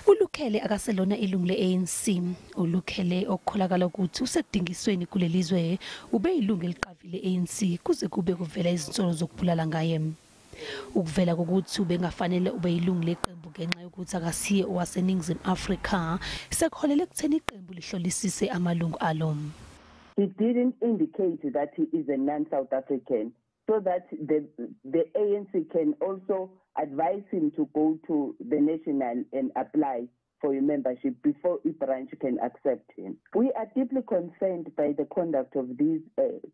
uLukhele akaselona ilungu le-ANC. uLukhele okukholakala ukuthi usedingisweni kulelizwe ube ilungu eliqavile le-ANC kuze kube kuvela izinsolo zokubulala ngaye. Ukuvela kokuthi ubengafanele ube ilungu leqembu ngenxa yokuthi akasiye owaseNingizimu Afrika sekuholele ekutheni iqembu lihlolisise amalungu alo. He didn't indicate that he is a non-South African, so that the ANC can also advise him to go to the national and apply for a membership before a branch can accept him. We are deeply concerned by the conduct of these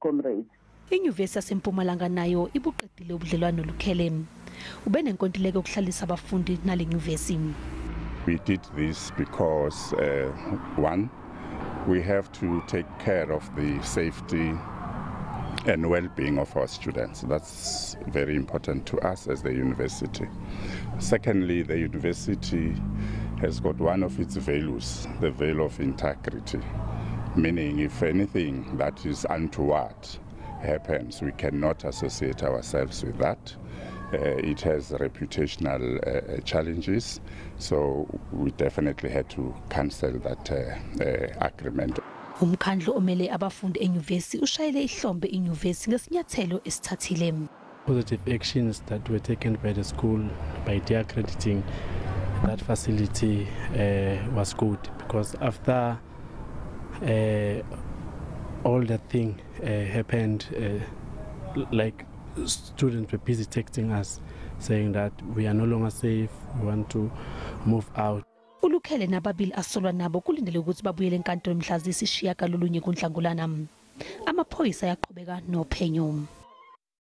comrades. Inyuvesi yaseMpumalanga nayo ibuqedile ubudlelwano noLukhele. Ube nenkontileka yokuhlalisa abafundi nale nyuvesi. We did this because one, we have to take care of the safety and well-being of our students. That's very important to us as the university. Secondly, the university has got one of its values, the value of integrity, meaning if anything that is untoward happens, we cannot associate ourselves with that. It has reputational challenges, so we definitely had to cancel that agreement. Umkhandlu omele abafundi enyuvesi ushayele ihlombe inyuvesi ngesinyathelo esithathile. Positive actions that were taken by the school by de-accrediting that facility was good, because after all that thing happened, like students were busy texting us saying that we are no longer safe, we want to move out. uLukhele nababili asolwa nabo kulindele ukuthi babuyele enkantolo mhla zisishiyagalolunye kuNhlangulana. Amaphoyisa ayaqhubeka nophenyo.